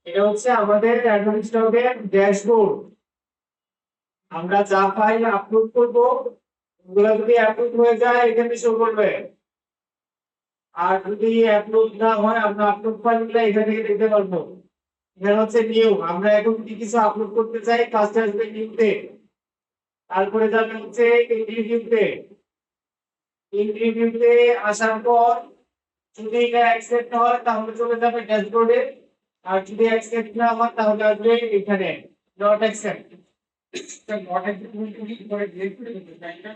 এটা হচ্ছে আমাদের অ্যাডমিন স্টকের ড্যাশবোর্ড। আমরা যা ফাইল আপলোড করব ওগুলো যদি আপলোড হয়ে যায় এখানে শো করবে, আর যদি আপলোড না হয় আমরা আপলোড ফাইলগুলো এখান থেকে দেখতে পারবো। এখানে হচ্ছে নিউ, আমরা এখন যদি কিছু আপলোড করতে চাই ফার্স্ট আসবে নিউতে, তারপরে যাবে হচ্ছে ইন্টারভিউতে। ইন্টারভিউতে আসার পর যদি এটা অ্যাকসেপ্ট হয় তাহলে চলে যাবে ড্যাশবোর্ডে, আর যদি অ্যাকসেপ্ট না হয় তাহলে আসবে এখানে নট অ্যাকসেপ্ট। নট অ্যাকসেপ্ট করে ডিলিট করে দিতে চাই না,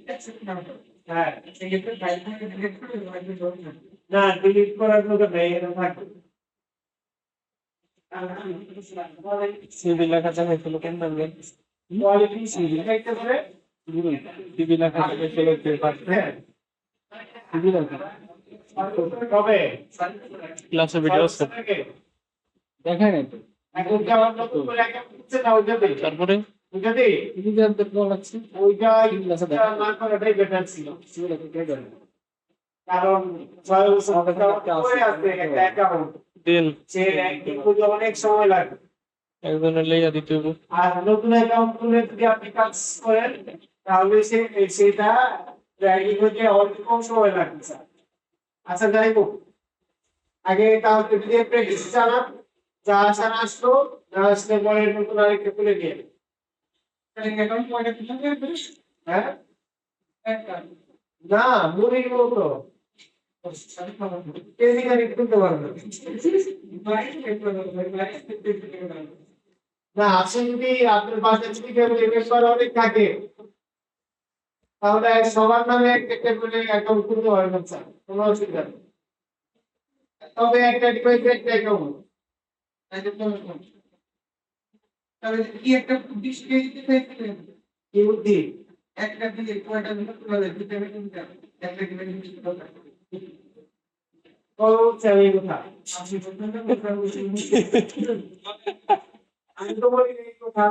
অ্যাকসেপ্ট না হয় হ্যাঁ সেক্ষেত্রে ফাইলটাকে ডিলিট করে দেওয়া না, ডিলিট করার দরকার নেই, এটা থাকবে। সিভি লেখা যাবে ফেলো কেন বলবেন কোয়ালিটি সিভি লিখতে পারে, সিভি লেখা যাবে ফেলো কে পারবে সিভি লেখা কবে ক্লাসে ভিডিও আছে দেখেন তো এখন কি আমার নতুন করে একটা হচ্ছে না ওইটাতে, তারপরে ওইটাতে কি জানতে লাগছে ওইটা ক্লাসে না করাটাই বেটার ছিল সিভি লেখা কে জানে, কারণ 6 বছর পরে আছে একটা অ্যাকাউন্ট দিন সে র্যাঙ্কিং করতে অনেক সময় লাগে, একজনের লেয়া দিতে হবে। আর নতুন অ্যাকাউন্ট খুলে যদি আপনি কাজ করেন তাহলে সেটা র্যাঙ্কিং করতে অনেক কম সময় লাগবে স্যার। আচ্ছা যাই হোক, আগে তাহলে যদি প্র্যাকটিস চালান, যা আসার আসলো, না আসলে পরে নতুন আরেকটা খুলে নিয়ে অ্যাকাউন্ট কয়টা খুলতে হবে? হ্যাঁ একটা না মুড়ির মতো টেলিগ্রামে খুলতে পারবে না। আসলে যদি আপনার বাসায় যদি কেউ মেম্বার অনেক থাকে তাহলে সবার নামে একটা করে অ্যাকাউন্ট খুলতে পারবেন স্যার, কোনো অসুবিধা নেই। তবে একটা ডিভাইসে একটা অ্যাকাউন্ট তাহলে কি একটা বুদ্ধি শিখে দিতে চাইছিলেন? কি বুদ্ধি? একটা দিয়ে কয়টা দিলে খোলা যায় দুটো মিনিট একটা ডিভাইস ও চাই কথা আমি তো বলি এই কথা,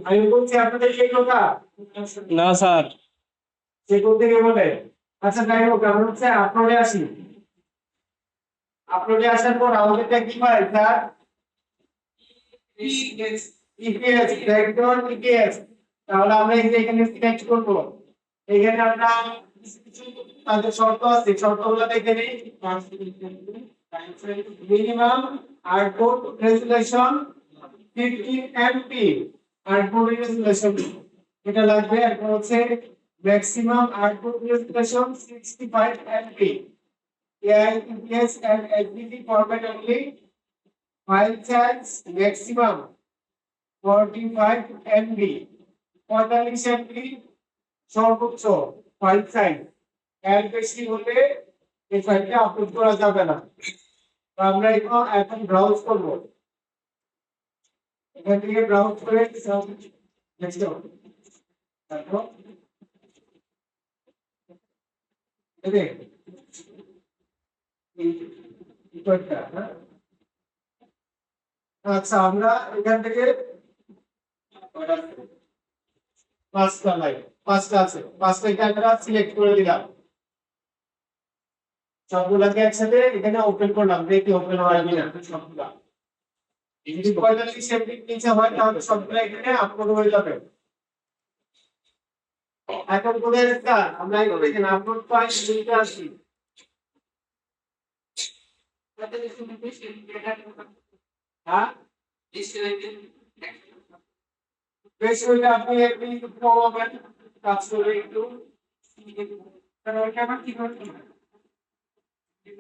আমি বলছি আপনাদের সেই কথা না স্যার, সে কোথা থেকে বলে। আচ্ছা যাই হোক, আমরা হচ্ছে আপলোডে আসি। আপলোডে আসার পর আমাদেরটা কি হয় স্যার? ইপিএস ব্যাকগ্রাউন্ড ইপিএস, তাহলে আমরা এই যে এখানে সিলেক্ট করব, এখানে আমরা কিছু তাদের শর্ত আছে, শর্তগুলো দেখে নেই। Minimum output resolution 15 MP, output resolution এটা লাগবে। আর হচ্ছে maximum output resolution 65 MP, AIPS and HDD format only, file size maximum 45 MB, 45 MB সর্বোচ্চ ফাইল সাইজ, এর বেশি হলে এই ফাইলটা আপলোড করা যাবে না। তো আমরা এখন ব্রাউজ করব, এখান থেকে ব্রাউজ করে নেক্সট তারপর এই ইকুয়ালটা না। আচ্ছা আমরা এখান থেকে পাঁচটা লাইন, পাঁচটা আছে, পাঁচটাকে আমরা সিলেক্ট করে দিলাম, সবগুলাকে একসাথে এখানে ওপেন করলাম, দেখি ওপেন হয় কিনা সবগুলা। যদি 45 এমবি নিচে হয় তাহলে সবগুলা এখানে আপলোড হয়ে যাবে। এখন কোথায় একটা আমরা এখানে আপলোড ফাইল দুইটা আছে, হ্যাঁ বেশি হলে আপনি একটু কমাবেন, কাজ করে একটু তাহলে ওইটা আবার কি করতে হবে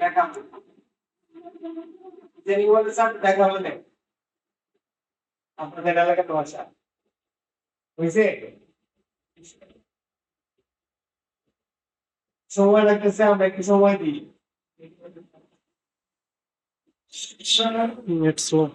দেখা জেনি বলতে স্যার দেখা হলে আপনাদের এলাকার ভাষা বুঝছে, সময় লাগতেছে, আমরা একটু সময় দিই। It's slow.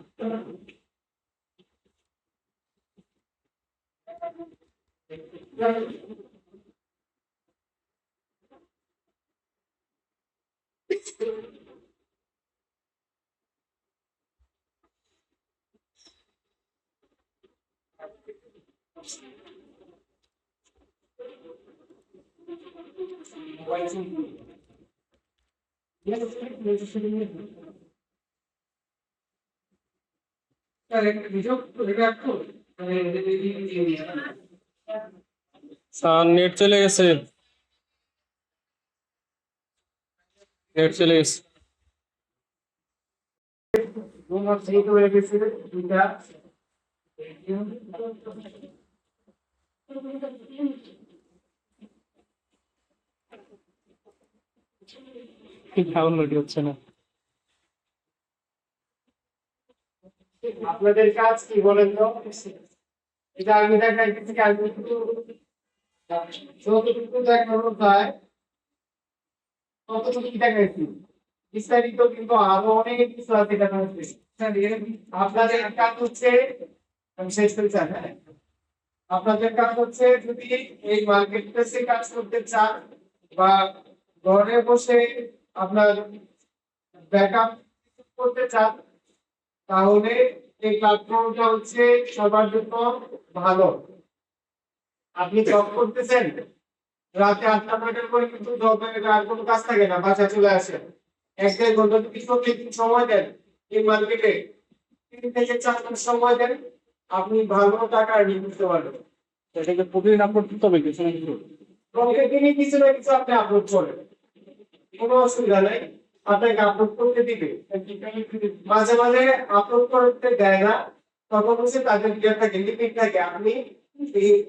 নেট চলে গেছে, নেট চলে গেছে। ডাউনলোড হচ্ছে না। আপনাদের কাজ কি বলেন তো? এটা আমি দেখাইতেছি কালকে যতটুকু দেখানো যায় ততটুকু দেখাইছি, বিস্তারিত কিন্তু আরো অনেক কিছু আছে দেখাচ্ছে। আপনাদের কাজ হচ্ছে, আমি শেষ করে চাই, হ্যাঁ, আপনাদের কাজ হচ্ছে যদি এই মার্কেট প্লেসে কাজ করতে চান বা ঘরে বসে আপনার ব্যাকআপ করতে চান, তাহলে এই প্ল্যাটফর্মটা হচ্ছে সবার জন্য ভালো। আপনি জব করতেছেন, রাতে 8টা-9টার পরে কিন্তু জবের আর কোনো কাজ থাকে না, বাসায় চলে আসেন। 1-1.5 ঘন্টা যদি প্রতিদিন সময় দেন এই মার্কেটে, 3 থেকে 4 ঘন্টা সময় দেন, আপনি ভালো টাকা আর্নিং করতে পারবেন। এটাকে প্রতিদিন আপলোড করতে হবে কিছু না কিছু। প্রতিদিনই কিছু না কিছু আপনি আপলোড করেন, কোনো অসুবিধা নাই, আপনাকে আপলোড করতে দিবে। মাঝে মাঝে আপলোড করতে দেয় না, তখন হচ্ছে তাদের থাকে লিমিট থাকে, আপনি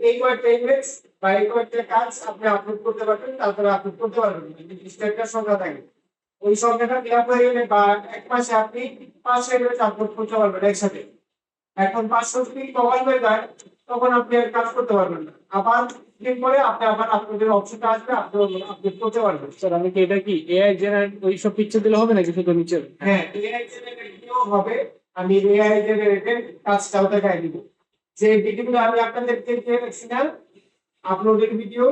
এই কয়েকটা ইমেজ বা এই কয়েকটা কাজ আপনি আপলোড করতে পারবেন, তারপরে আপলোড করতে পারবেন, নির্দিষ্ট একটা সংখ্যা থাকে। ওই সংখ্যাটা ফিল আপ হয়ে গেলে বা 1 মাসে আপনি 5টা ইমেজ আপলোড করতে পারবেন একসাথে। এখন 500 স্পিড কভার হয়ে যায়, তখন আপনি আর কাজ করতে পারবেন না, আবার দিন পরে আপনি আবার আপলোডের অপশনটা আসবে, আপনি আপলোড করতে পারবেন। স্যার আমি কি এটা কি এআই জেনারেট ওই সব পিকচার দিলে হবে নাকি শুধু নিচে? হ্যাঁ, এআই জেনারেটও হবে। আমি এআই জেনারেটেড কাজটাও দেখাই দিব। যে ভিডিওগুলো আমি আপনাদেরকে দিয়েছি না, আপলোডেড ভিডিও,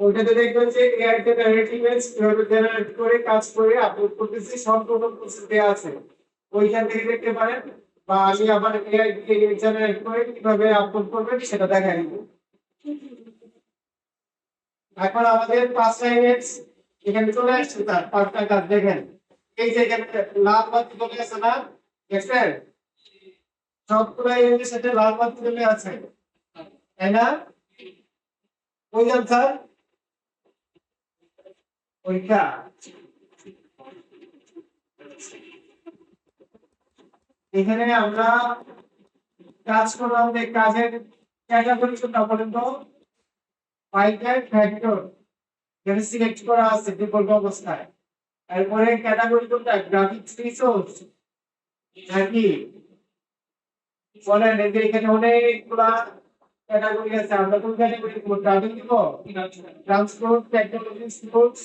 ওইটাতে দেখবেন যে এআই জেনারেটেড ইমেজ কিভাবে জেনারেট করে কাজ করে আপলোড করতেছি, সম্পূর্ণ প্রসেস দেয়া আছে, ওইখান থেকে দেখতে পারেন। বা আমি আবার এআই দিয়ে জেনারেট করে কিভাবে আপলোড করবেন সেটা দেখাই দিব। এখন আমাদের 5টা ইমেজ এখানে চলে আসছে, তার 5টা কাজ দেখেন। এই যে এখানে লাল বাতি চলে আসছে না, দেখছেন? সবগুলো ইমেজের সাথে লাল বাতি চলে আছে, তাই না? ওই স্যার ওইটা এখানে আমরা কাজ করলাম, যে কাজের ক্যাটাগরি কোনটা বলেন তো? ফাইল ফ্যাক্টর যেটা সিলেক্ট করা আছে ডিফল্ট অবস্থায়। এরপরে ক্যাটাগরি কোনটা? গ্রাফিক্স রিসোর্স নাকি বলেন? এই যে এখানে অনেকগুলা ক্যাটাগরি আছে, আমরা কোন ক্যাটাগরি দিব? গ্রাফিক দিব, transport, technology, sports,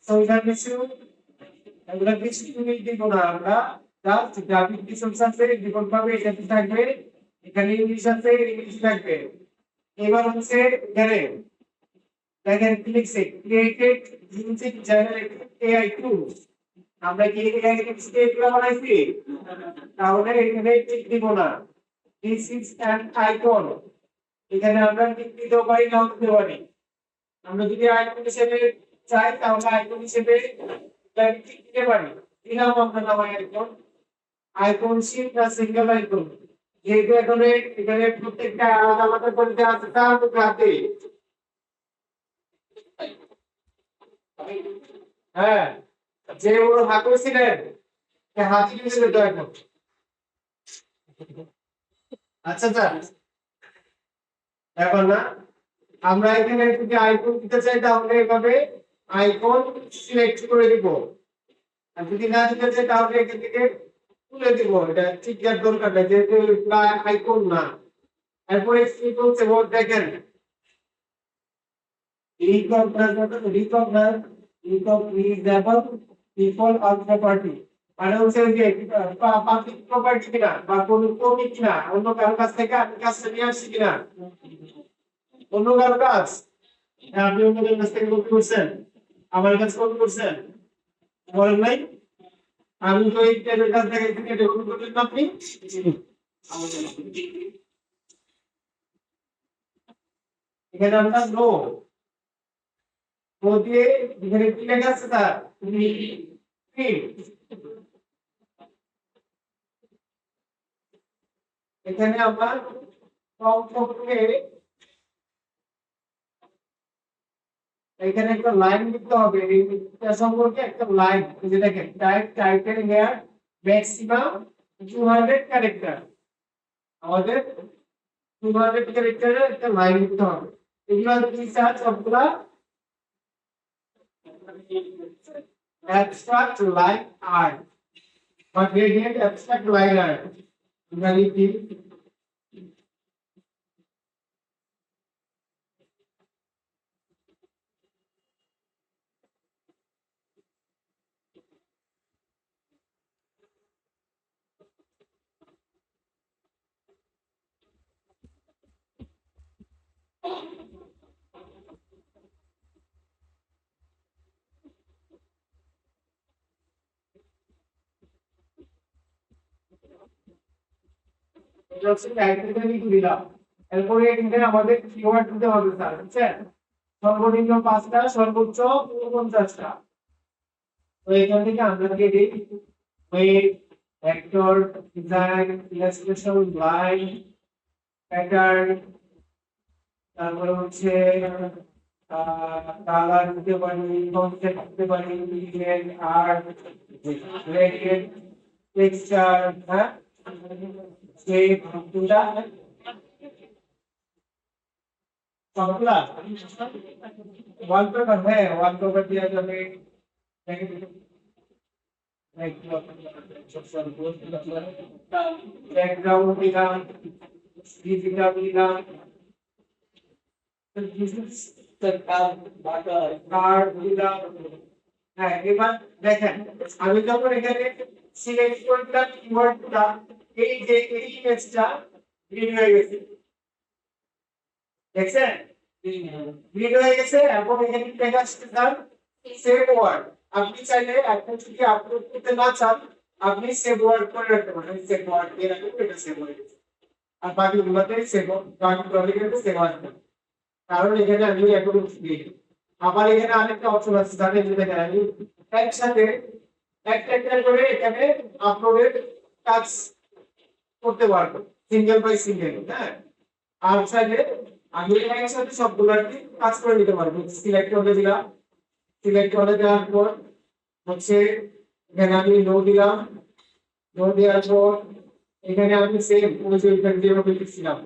social issue, এগুলা কিছু তুমি দিব না, আমরা জাস্ট গ্রাফিক রিসোর্স আছে ডিফল্ট ভাবে এটাতে থাকবে, এখানে ইংলিশ আছে ইংলিশ থাকবে। এবার হচ্ছে এখানে দেখেন কি লিখছে, created using generated AI tools. আমরা কি এআই টুলস দিয়ে এগুলো বানাইছি? তাহলে এখানে টিক দিব না। দিস ইজ অ্যান আইকন, এখানে আমরা টিক দিতে পারি, নাও দিতে পারি। আমরা যদি আইকন হিসেবে চাই তাহলে আইকন হিসেবে টিক দিতে পারি, দিলাম আমরা নাম আইকন। আইকন শিট না সিঙ্গেল আইকন, যেহেতু এখানে প্রত্যেকটা আলাদা আলাদা করে দেওয়া আছে, তার মধ্যে হাতে, হ্যাঁ, যে ওর হাত ছিলেন হাতি হিসেবে দেওয়া এখন। আচ্ছা স্যার, এখন না আমরা এখানে যদি আইকন দিতে চাই তাহলে এভাবে আইকন সিলেক্ট করে দিব, আর যদি না দিতে চাই তাহলে এখান থেকে তুলে দিব, এটা ঠিক যার দরকার নেই, যেহেতু আইকন না। এরপরে কি বলছে দেখেন, রিকগনাইজেবল পিপল অর প্রপার্টি, মানে হচ্ছে যে পাবলিক প্রপার্টি কিনা বা কোন কমি কিনা, অন্য কারো কাছ থেকে আমি কাজটা নিয়ে আসছি কিনা, অন্য কারো কাজ, আপনি অন্য কারো কাছ থেকে কপি করছেন, আমার কাছে কপি করছেন, বলেন নাই? আমি তো এই টেবিল কাছ থেকে কপি করলেন আপনি। এখানে আমরা নো নো দিয়ে এখানে কি লেখা আছে স্যার ফিল্ড এখানে আমরা কমপক্ষে এখানে একটা লাইন লিখতে হবে এটা সম্পর্কে একটা লাইন যে দেখেন টাইটেল হেয়ার ম্যাক্সিমাম 200 ক্যারেক্টার আমাদের 200 ক্যারেক্টারের একটা লাইন লিখতে হবে এগুলো কি স্যার সবগুলা abstract line art বা gradient abstract line art মানে কি জাস্ট টাইটেল লিখে দিলাম এরপরে এখানে আমাদের কিওয়ার্ড দিতে হবে স্যার বুঝছেন সর্বনিম্ন 5টা সর্বোচ্চ 50টা তো এখান থেকে আমরা দিয়ে দিই wait vector design illustration line pattern তারপরে হচ্ছে কালার দিতে পারি কনসেপ্ট দিতে পারি ইভেন্ট আর্ট গ্রেডিয়েন্ট টেক্সচার হ্যাঁ শেপ দুটা সবগুলা ওয়ালপেপার হ্যাঁ ওয়ালপেপার দেওয়া যাবে ব্যাকগ্রাউন্ড দিলাম ডিজিটাল দিলাম কার্ড দিলাম হ্যাঁ এবার দেখেন আমি যখন এখানে সিলেক্ট করলাম কিওয়ার্ডটা এই যে এই ইমেজটা গ্রিন হয়ে গেছে দেখছেন গ্রিন হয়ে গেছে এবং এখানে লেখা আছে স্যার সেভ ওয়ার্ড আপনি চাইলে আপনি যদি আপলোড করতে না চান আপনি সেভ ওয়ার্ড করে রাখতে পারেন সেভ ওয়ার্ড দিয়ে রাখলে এটা সেভ হয়ে গেছে আর বাকিগুলোতে সেভ বাকিগুলোতে কিন্তু সেভ আসবে কারণ এখানে আমি এখন দিই আবার এখানে আরেকটা অপশন আছে জানেন যে দেখেন আমি একসাথে একটা করে এখানে আপলোডের কাজ করতে পারবো সিঙ্গেল বাই সিঙ্গেল হ্যাঁ আর চাইলে আমি একসাথে সবগুলো আর কি কাজ করে নিতে পারবো সিলেক্ট করে দিলাম সিলেক্ট করে দেওয়ার পর হচ্ছে এখানে আমি নো দিলাম নো দেওয়ার পর এখানে আমি সেম ওই যে এখানে যেভাবে লিখছিলাম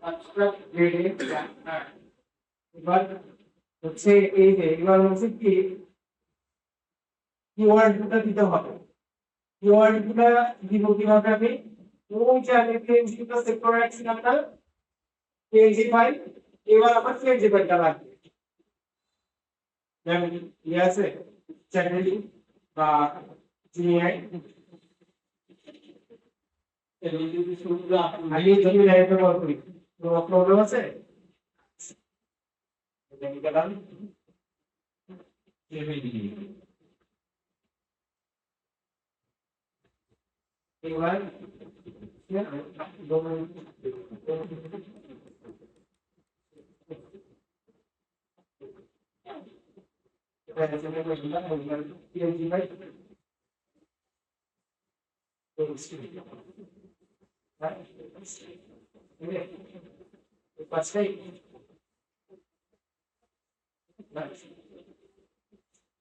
abstract gradient এবার হচ্ছে এই যে এবার হচ্ছে কি কিওয়ার্ডটা দিতে হবে কিওয়ার্ডটা দিব কিভাবে আমি ওই যে আমি পেজটা সেট করে রাখছিলাম না পেজ ফাইল এবার আমার পেজ ফাইলটা লাগবে যেমন ইয়ে আছে চ্যানেল বা জিআই আমি যদি লাইভে কল করি তো প্রবলেম আছে গেলাম এবার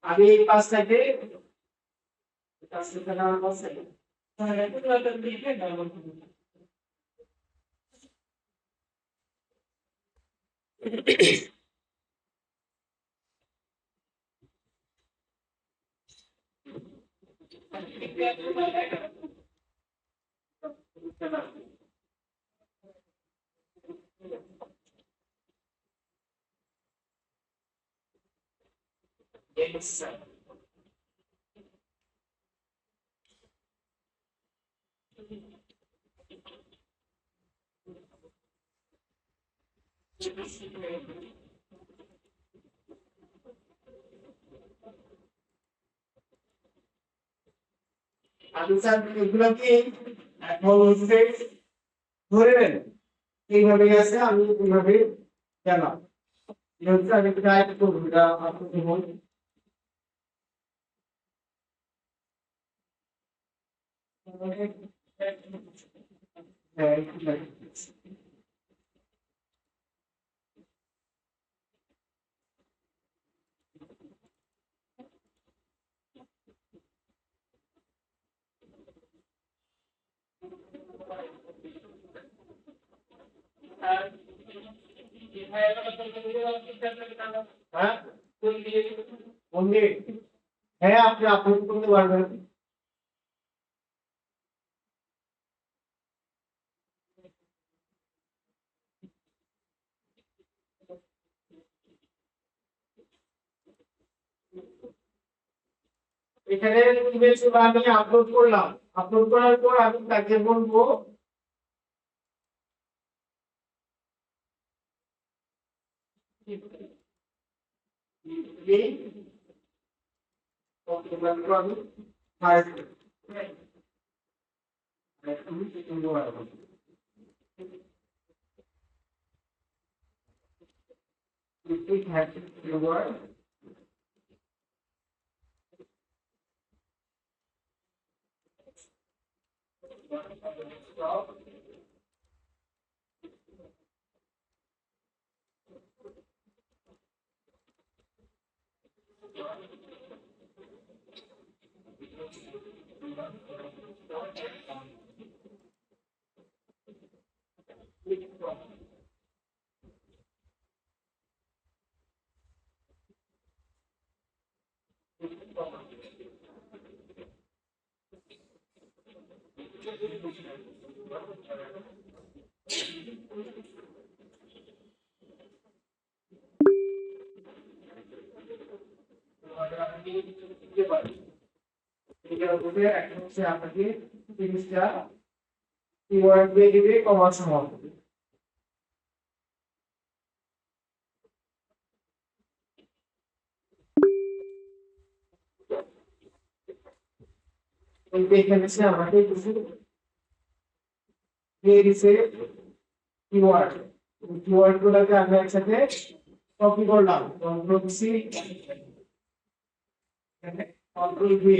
আমি এই পাঁচটাকে পাঁচটা নাম আছে Yes, sir. আমি স্যার এগুলোকে এখন হচ্ছে ধরে নেন এইভাবে আছে আমি এইভাবে গেলাম এটা হচ্ছে আমি ট্রাই করবো এটা আপনাকে বলি হ্যাঁ হ্যাঁ বন্ধু হ্যাঁ আপনি আপলোড করতে পারবেন এখানে ইমেজ গুলো আমি আপলোড করলাম আপলোড করার পর আমি তাকে বলবো এই ডকুমেন্ট আমি file it has the word এটা বলে এখন হচ্ছে আপনাকে জিনিসটা কিওয়ার্ড দিয়ে দিবে কমার সময় এই এখানে সে আমাকে কিছু দিয়ে দিছে কিওয়ার্ড কিওয়ার্ড গুলোকে আমরা একসাথে কপি করলাম কন্ট্রোল সি কন্ট্রোল ভি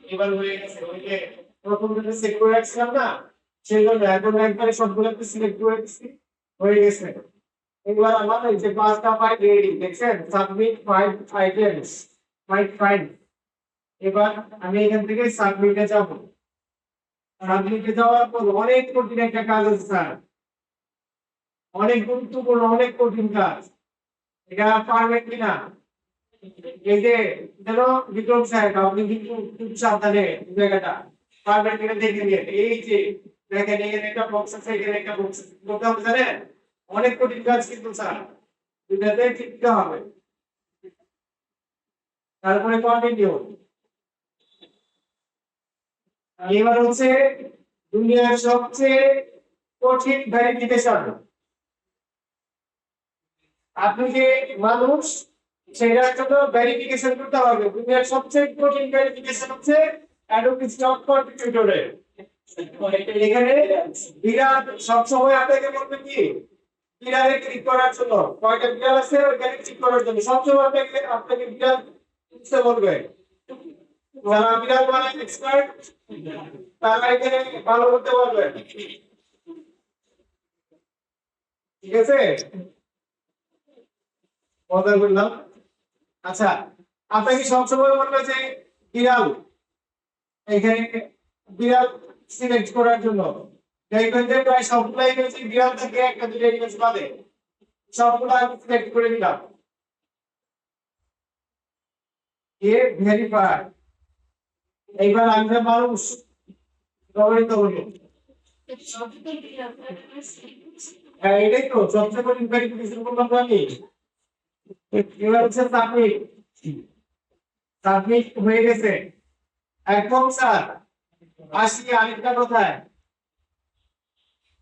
এবার হয়ে গেছে ওই যে প্রথম যেটা সেট করে রাখছিলাম না সেই জন্য এখন একবারে সবগুলোকে সিলেক্ট করে দিচ্ছি হয়ে গেছে এবার আমার এই যে পাঁচটা ফাইল রেডি দেখছেন সাবমিট ফাইল আইটেমস ফাইল এবার আমি এখান থেকে সাবমিটে যাব সাবমিটে যাওয়ার পর অনেক কঠিন একটা কাজ আছে স্যার অনেক গুরুত্বপূর্ণ অনেক কঠিন কাজ এটা পারবেন কিনা এই যে যেন বিক্রম সাহেব আপনি কিন্তু খুব সাবধানে জায়গাটা পারবেন কিনা দেখে নিয়ে এই যে দেখেন এখানে একটা বক্স আছে এখানে একটা বক্স আছে বলতে হবে জানেন অনেক কঠিন কাজ কিন্তু স্যার এটাতে শিখতে হবে তারপরে কন্টিনিউ এবার হচ্ছে দুনিয়ার সবচেয়ে কঠিন ভেরিফিকেশন আপনি যে মানুষ সেটার জন্য ভেরিফিকেশন করতে হবে দুনিয়ার সবচেয়ে কঠিন ভেরিফিকেশন হচ্ছে অ্যাডোবি স্টক কম্পিউটারে এখানে বিরাট সবসময় আপনাকে বলবে কি বিড়ালে ক্লিক করার জন্য কয়টা বিড়াল আছে ওইখানে ক্লিক করার জন্য সবসময় আপনাকে বিড়াল বুঝতে বলবে যারা বিড়াল মানে এক্সপার্ট তারা এখানে ভালো করতে পারবে ঠিক আছে মজা করলাম আচ্ছা আপনাকে সবসময় বলবে যে বিড়াল, এখানে বিড়াল সিলেক্ট করার জন্য দেখবেন যে প্রায় সবগুলো ইমেজ বিড়াল থেকে একটা দুটো ইমেজ পাবে, সবগুলো আমি সিলেক্ট করে দিলাম। ভেরিফাই। এইবার আমরা মানুষ ব্যবহৃত হলো। হ্যাঁ, এটাই তো সবচেয়ে বড় ভেরিফিকেশন করলাম তো আমি। এবার হচ্ছে সাবমিট। সাবমিট হয়ে গেছে। এখন স্যার আসি আরেকটা কথায়,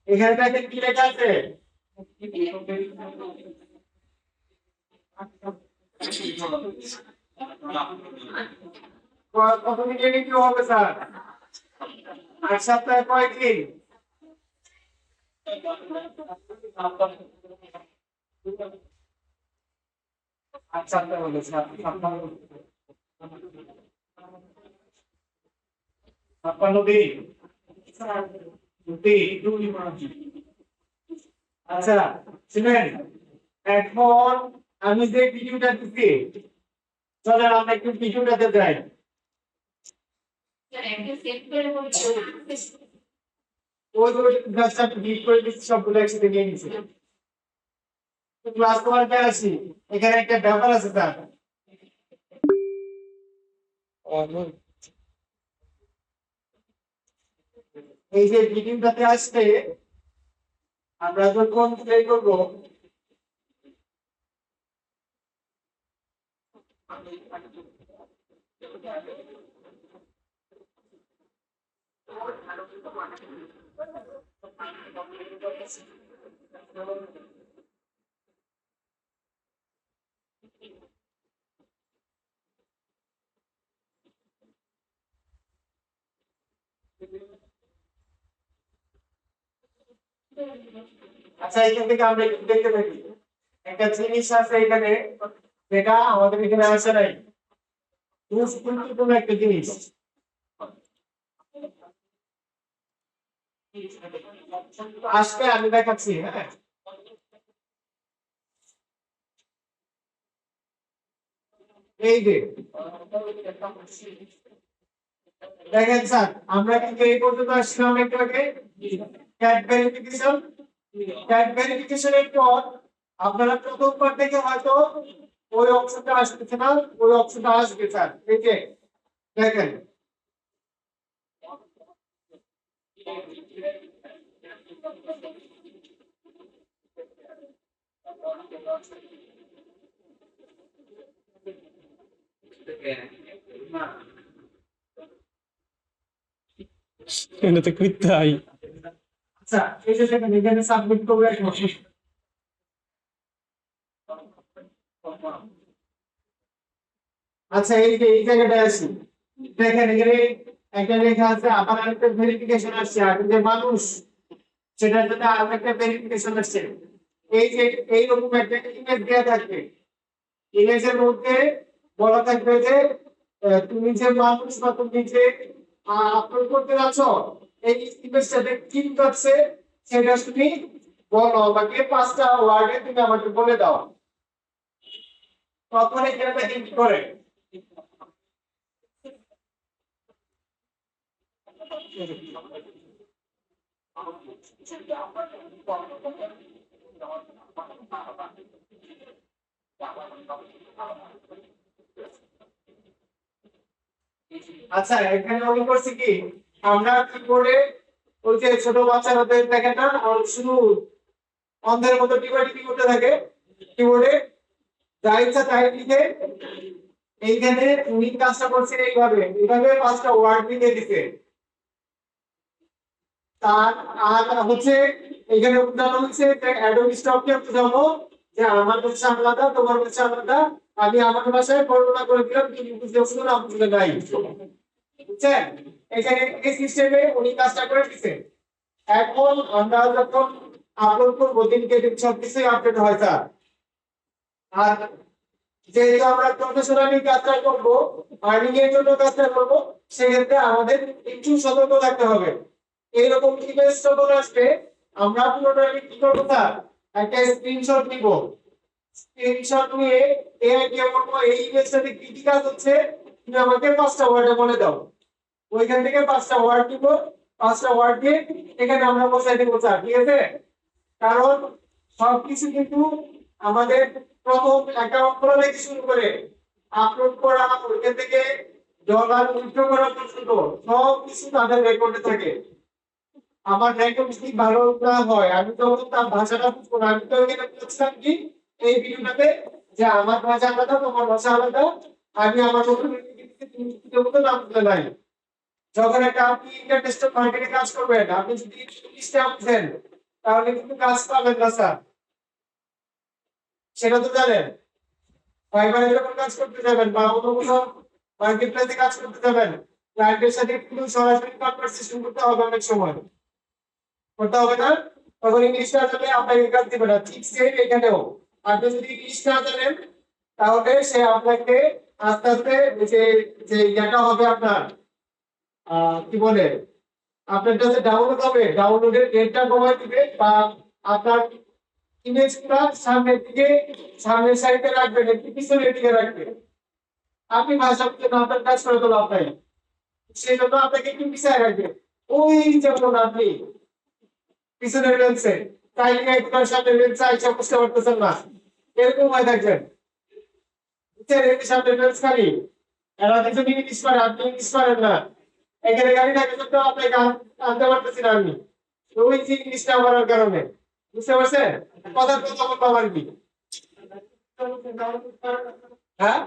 এখানে দেখেন কি লেখা আছে? কতদিন কি হবে স্যার? 8 সপ্তাহে কয়দিন? 8 সপ্তাহ হলো স্যার। 56 দিন। আচ্ছা শুনেন, এখন আমি যে ভিডিওটা দিচ্ছি, চলেন আমরা একটু ভিডিওটাতে যাই। ওই গাছটা ক্লিক করে দিচ্ছি, সবগুলো একসাথে নিয়ে নিচ্ছি। ক্লাস ওয়ানটা আসি, এখানে একটা ব্যাপার আছে স্যার। এই যে ভিডিওটাতে আসলে আমরা যখন প্লে করবো, আচ্ছা এখান থেকে আমরা একটু দেখতে থাকি। একটা জিনিস আছে এখানে, যেটা আমাদের এখানে আসে নাই, গুরুত্বপূর্ণ একটা জিনিস। আসলে আমি দেখাচ্ছি। হ্যাঁ, এই যে দেখেন স্যার, আমরা কিন্তু এই পর্যন্ত আসলাম একটু আগে ক্যাট ভেরিফিকেশন। ক্যাট ভেরিফিকেশনের পর আপনারা প্রথমবার থেকে হয়তো ওই অপশনটা আসতেছে না, ওই অপশনটা আসবে স্যার। এই যে দেখেন, এটা তো কইতাই। আচ্ছা এই যে দেখেন এখানে সাবমিট করবে এখন। আচ্ছা এই যে এই জায়গাটায় আসি, দেখেন এখানে একটা লেখা আছে আবার আরেকটা ভেরিফিকেশন আসছে, আগে যে মানুষ সেটার জন্য আরো একটা ভেরিফিকেশন আসছে। এই যে এইরকম একটা ইমেজ দেওয়া থাকবে, ইমেজের মধ্যে বলা থাকবে যে তুমি যে মানুষ বা তুমি যে আপলোড করতে যাচ্ছ, এই ইমেজটাতে কি করছে সেটা তুমি বলো, আমাকে 5টা ওয়ার্ডে তুমি আমাকে বলে দাও। তখন এখানে দেখেন কি করে, আচ্ছা এখানে আমি করছি কি, আমরা কিবোর্ডে ওই যে ছোট বাচ্চারা দেখেন না, শুধু অন্ধের মতো টিপাটিপি করতে থাকে কিবোর্ডে, যা ইচ্ছা তাই লিখে। এইখানে উনি কাজটা করছেন এইভাবে, এইভাবে 5টা ওয়ার্ড লিখে দিতে। তার আর হচ্ছে এখানে উদাহরণ হচ্ছে অ্যাডোবি স্টককে বুঝাবো যে আমার হচ্ছে আলাদা, তোমার হচ্ছে আলাদা। আমি আমার ভাষায় বর্ণনা করে দিলাম, তুমি বুঝতে শুনুন, আমি বুঝতে নাই। বুঝছেন? এখানে এই সিস্টেমে উনি কাজটা করে দিচ্ছেন। এখন আমরা যখন আপলোড করবো, দিনকে দিন সবকিছুই আপডেট হয় স্যার। আর যেহেতু আমরা প্রফেশনালি কাজটা করবো, আর্নিং এর জন্য কাজটা করবো, সেক্ষেত্রে আমাদের একটু সতর্ক থাকতে হবে। এইরকম ইমেজ যখন আসবে, আমরা পুরোটাকে কি করবো স্যার, একটা স্ক্রিনশট নিব। স্ক্রিনশট নিয়ে এই আইডিয়া করবো এই ইমেজটাতে কি কি কাজ হচ্ছে তুমি আমাকে 5টা ওয়ার্ডে বলে দাও। ওইখান থেকে 5টা ওয়ার্ড দিব, 5টা ওয়ার্ড দিয়ে এখানে আমরা বসাই দেবো স্যার, ঠিক আছে? কারণ সবকিছু কিন্তু আমাদের প্রথম অ্যাকাউন্ট খোলা থেকে শুরু করে আপলোড করা, ওইখান থেকে ডলার উইথড্র করা পর্যন্ত সব কিছু তাদের রেকর্ডে থাকে। আমার রেকর্ড যদি ভালো না হয় আমি তো তার ভাষাটা বুঝবো না। আমি তো এখানে বলছিলাম কি এই ভিডিওটাতে যে আমার ভাষা আলাদা, তোমার ভাষা আলাদা, আমি আমার মতো তুমি নাম তুলে নাই। যখন একটা আপনি ইন্টারন্যাশনাল মার্কেটে কাজ করবেন, আপনি যদি ইংলিশটা বুঝেন তাহলে কিন্তু কাজ পাবেন না স্যার, সেটা তো জানেন। ফাইবারে যখন কাজ করতে যাবেন বা অন্য কোথাও মার্কেট প্লেসে কাজ করতে যাবেন, ক্লায়েন্টের সাথে কিন্তু সরাসরি কনভারসেশন করতে হবে, অনেক সময় করতে হবে না? তখন ইংলিশ না জানলে আপনাকে কাজ দিবে না। ঠিক সেম এখানেও আপনি যদি ইংলিশ না জানেন তাহলে সে আপনাকে আস্তে আস্তে যে যে ইয়াটা হবে আপনার কি বলে আপনার কাছে ডাউনলোড হবে, ডাউনলোডের রেটটা কমায় দিবে বা আপনার ইমেজটা সামনের দিকে, সামনের সাইডে রাখবেন, একটু পিছনের দিকে রাখবেন। আপনি ভাষা বুঝতে না আপনার কাজ করে তো লাভ নাই, সেই জন্য আপনাকে একটু পিছিয়ে রাখবেন। ওই যেমন আপনি পিছনের বেঞ্চে চাইলে একবার সামনের বেঞ্চে আইসা বুঝতে পারতেছেন না, এরকম হয়ে থাকবেন। বুঝছেন? এই সামনের বেঞ্চ খালি, এরা কিছু ইংলিশ পারে, আপনি ইংলিশ পারেন না। এখানে গাড়ি থাকে তো আপনাকে আনতে পারতেছি না আমি, ওই যে ইংলিশটা বলার কারণে। বুঝতে পারছেন? কথার কথা বলবো আমার কি, হ্যাঁ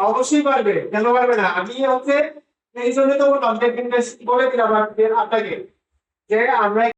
অবশ্যই পারবে, কেন পারবে না? আমি হচ্ছে এই জন্য তো বললাম যে বলে দিলাম আপনাকে যে আমরা